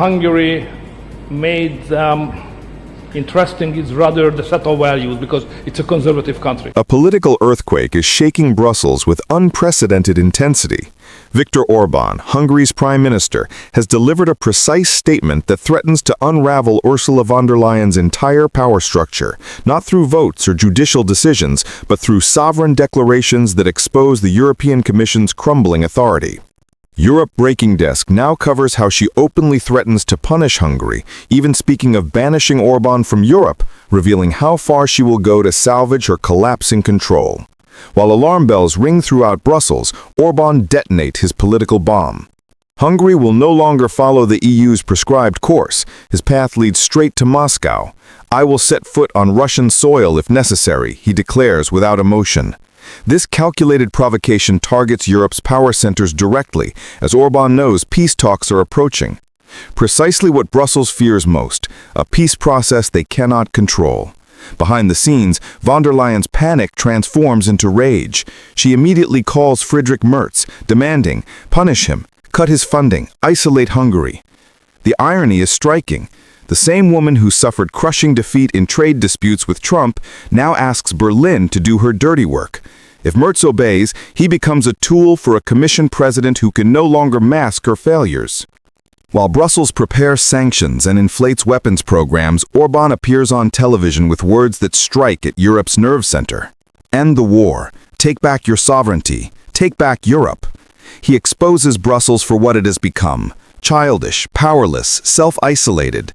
Hungary made interesting is rather the set of values, because it's a conservative country. A political earthquake is shaking Brussels with unprecedented intensity. Viktor Orban, Hungary's prime minister, has delivered a precise statement that threatens to unravel Ursula von der Leyen's entire power structure, not through votes or judicial decisions, but through sovereign declarations that expose the European Commission's crumbling authority. Europe Breaking Desk now covers how she openly threatens to punish Hungary, even speaking of banishing Orban from Europe, revealing how far she will go to salvage her collapsing control. While alarm bells ring throughout Brussels, Orban detonates his political bomb. Hungary will no longer follow the EU's prescribed course. His path leads straight to Moscow. "I will set foot on Russian soil if necessary," he declares without emotion. This calculated provocation targets Europe's power centers directly, as Orban knows peace talks are approaching. Precisely what Brussels fears most, a peace process they cannot control. Behind the scenes, von der Leyen's panic transforms into rage. She immediately calls Friedrich Merz, demanding, punish him, cut his funding, isolate Hungary. The irony is striking. The same woman who suffered crushing defeat in trade disputes with Trump now asks Berlin to do her dirty work. If Merz obeys, he becomes a tool for a Commission president who can no longer mask her failures. While Brussels prepares sanctions and inflates weapons programs, Orban appears on television with words that strike at Europe's nerve center. End the war. Take back your sovereignty. Take back Europe. He exposes Brussels for what it has become: childish, powerless, self-isolated.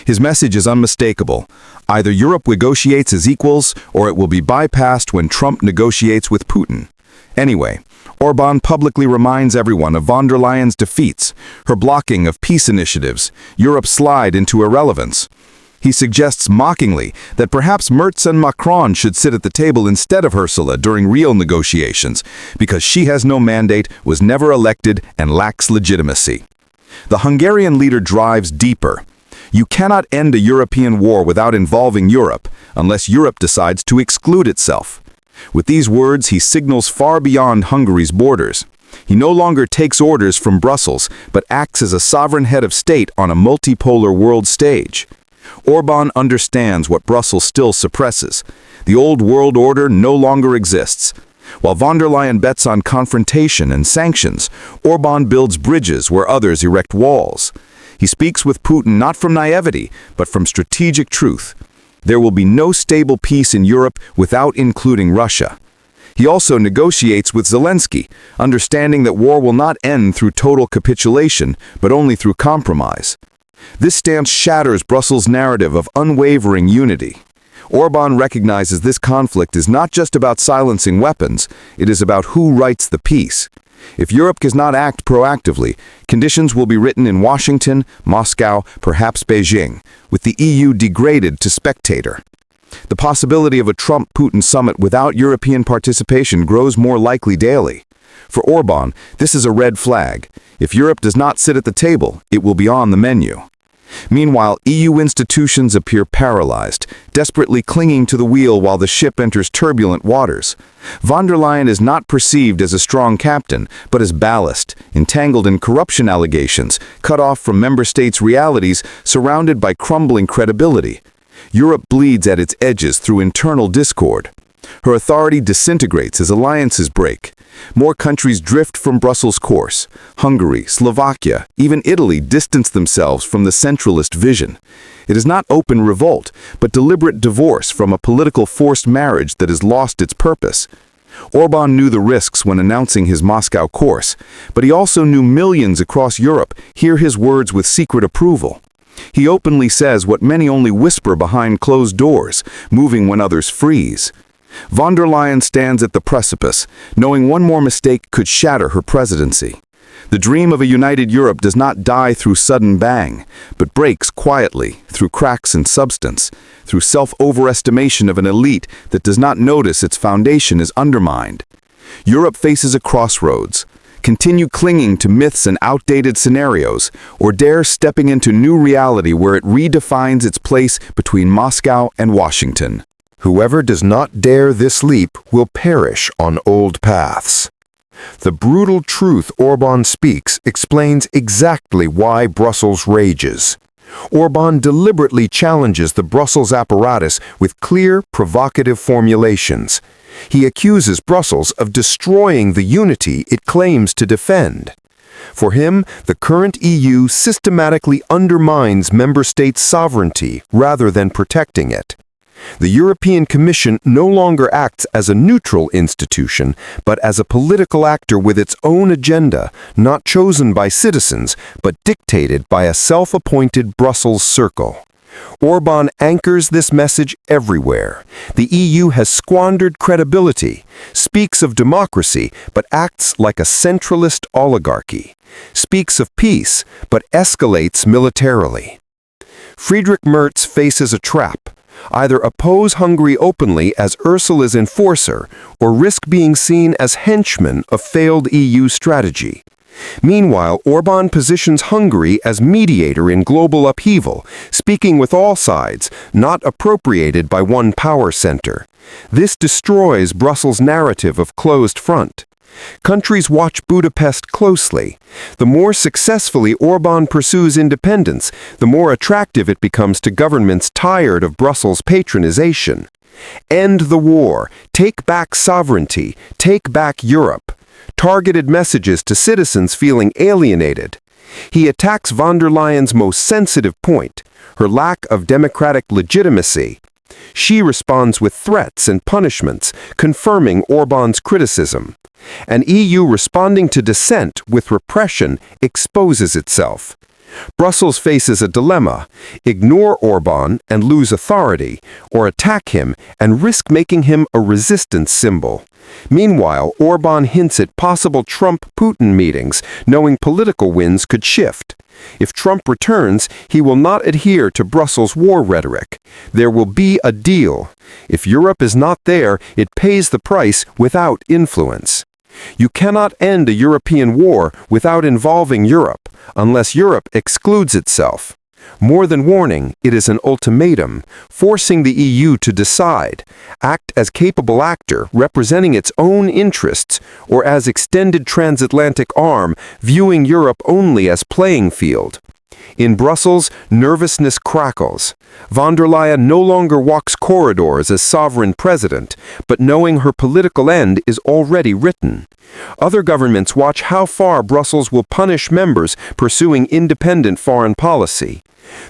His message is unmistakable. Either Europe negotiates as equals, or it will be bypassed when Trump negotiates with Putin. Anyway, Orban publicly reminds everyone of von der Leyen's defeats, her blocking of peace initiatives, Europe's slide into irrelevance. He suggests mockingly that perhaps Merz and Macron should sit at the table instead of Ursula during real negotiations, because she has no mandate, was never elected, and lacks legitimacy. The Hungarian leader drives deeper. You cannot end a European war without involving Europe, unless Europe decides to exclude itself. With these words, he signals far beyond Hungary's borders. He no longer takes orders from Brussels, but acts as a sovereign head of state on a multipolar world stage. Orban understands what Brussels still suppresses. The old world order no longer exists. While von der Leyen bets on confrontation and sanctions, Orban builds bridges where others erect walls. He speaks with Putin not from naivety, but from strategic truth. There will be no stable peace in Europe without including Russia. He also negotiates with Zelensky, understanding that war will not end through total capitulation, but only through compromise. This stance shatters Brussels' narrative of unwavering unity. Orban recognizes this conflict is not just about silencing weapons, it is about who writes the peace. If Europe does not act proactively, conditions will be written in Washington, Moscow, perhaps Beijing, with the EU degraded to spectator. The possibility of a Trump-Putin summit without European participation grows more likely daily. For Orban, this is a red flag. If Europe does not sit at the table, it will be on the menu. Meanwhile, EU institutions appear paralyzed, desperately clinging to the wheel while the ship enters turbulent waters. Von der Leyen is not perceived as a strong captain, but as ballast, entangled in corruption allegations, cut off from member states' realities, surrounded by crumbling credibility. Europe bleeds at its edges through internal discord. Her authority disintegrates as alliances break. More countries drift from Brussels' course. Hungary, Slovakia, even Italy distance themselves from the centralist vision. It is not open revolt, but deliberate divorce from a political forced marriage that has lost its purpose. Orban knew the risks when announcing his Moscow course, but he also knew millions across Europe hear his words with secret approval. He openly says what many only whisper behind closed doors, moving when others freeze. Von der Leyen stands at the precipice, knowing one more mistake could shatter her presidency. The dream of a united Europe does not die through sudden bang, but breaks quietly, through cracks in substance, through self-overestimation of an elite that does not notice its foundation is undermined. Europe faces a crossroads. Continue clinging to myths and outdated scenarios, or dare stepping into new reality where it redefines its place between Moscow and Washington. Whoever does not dare this leap will perish on old paths. The brutal truth Orban speaks explains exactly why Brussels rages. Orban deliberately challenges the Brussels apparatus with clear, provocative formulations. He accuses Brussels of destroying the unity it claims to defend. For him, the current EU systematically undermines member states' sovereignty rather than protecting it. The European Commission no longer acts as a neutral institution, but as a political actor with its own agenda, not chosen by citizens, but dictated by a self-appointed Brussels circle. Orban anchors this message everywhere. The EU has squandered credibility, speaks of democracy, but acts like a centralist oligarchy, speaks of peace, but escalates militarily. Friedrich Merz faces a trap. Either oppose Hungary openly as Ursula's enforcer, or risk being seen as henchmen of failed EU strategy. Meanwhile, Orban positions Hungary as mediator in global upheaval, speaking with all sides, not appropriated by one power center. This destroys Brussels' narrative of closed front. Countries watch Budapest closely. The more successfully Orban pursues independence, the more attractive it becomes to governments tired of Brussels' patronization. End the war, take back sovereignty, take back Europe. Targeted messages to citizens feeling alienated. He attacks von der Leyen's most sensitive point, her lack of democratic legitimacy. She responds with threats and punishments, confirming Orban's criticism. An EU responding to dissent with repression exposes itself. Brussels faces a dilemma: ignore Orban and lose authority, or attack him and risk making him a resistance symbol. Meanwhile, Orban hints at possible Trump-Putin meetings, knowing political winds could shift. If Trump returns, he will not adhere to Brussels' war rhetoric. There will be a deal. If Europe is not there, it pays the price without influence. You cannot end a European war without involving Europe, unless Europe excludes itself. More than warning, it is an ultimatum, forcing the EU to decide, act as capable actor representing its own interests, or as extended transatlantic arm, viewing Europe only as playing field. In Brussels, nervousness crackles. Von der Leyen no longer walks corridors as sovereign president, but knowing her political end is already written. Other governments watch how far Brussels will punish members pursuing independent foreign policy.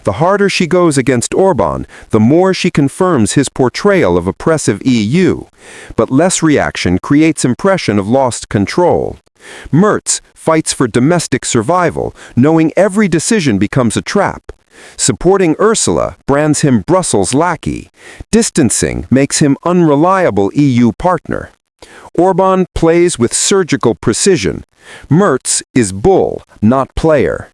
The harder she goes against Orban, the more she confirms his portrayal of oppressive EU. But less reaction creates impression of lost control. Merz fights for domestic survival, knowing every decision becomes a trap. Supporting Ursula brands him Brussels' lackey. Distancing makes him unreliable EU partner. Orban plays with surgical precision. Merz is bull, not player.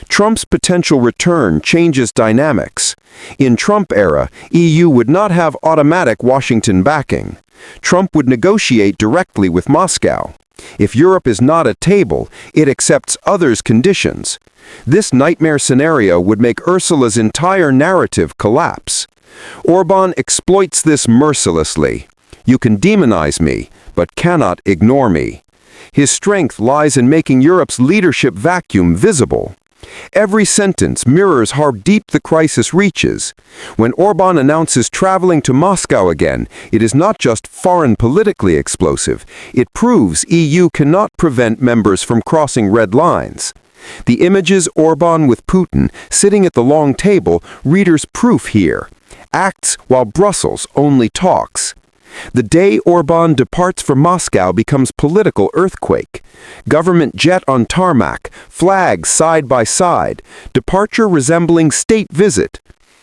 Trump's potential return changes dynamics. In Trump era, EU would not have automatic Washington backing. Trump would negotiate directly with Moscow. If Europe is not at table, it accepts others' conditions. This nightmare scenario would make Ursula's entire narrative collapse. Orban exploits this mercilessly. You can demonize me, but cannot ignore me. His strength lies in making Europe's leadership vacuum visible. Every sentence mirrors how deep the crisis reaches. When Orban announces traveling to Moscow again, it is not just foreign politically explosive. It proves EU cannot prevent members from crossing red lines. The images Orban with Putin sitting at the long table, readers' proof here. Acts while Brussels only talks. The day Orban departs for Moscow becomes political earthquake. Government jet on tarmac, flags side by side, departure resembling state visit.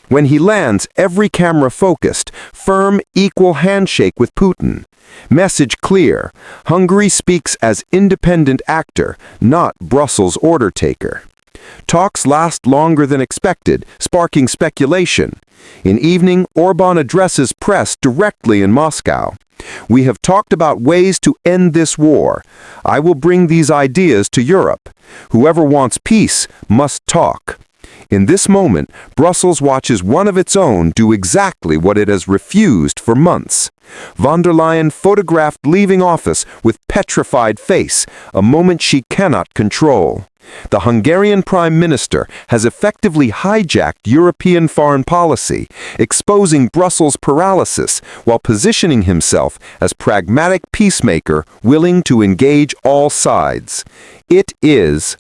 When he lands, every camera focused, firm, equal handshake with Putin. Message clear: Hungary speaks as independent actor, not Brussels order taker. Talks last longer than expected, sparking speculation. In evening, Orban addresses press directly in Moscow. We have talked about ways to end this war. I will bring these ideas to Europe. Whoever wants peace must talk. In this moment, Brussels watches one of its own do exactly what it has refused for months. Von der Leyen photographed leaving office with petrified face, a moment she cannot control. The Hungarian Prime Minister has effectively hijacked European foreign policy, exposing Brussels' paralysis while positioning himself as pragmatic peacemaker willing to engage all sides. It is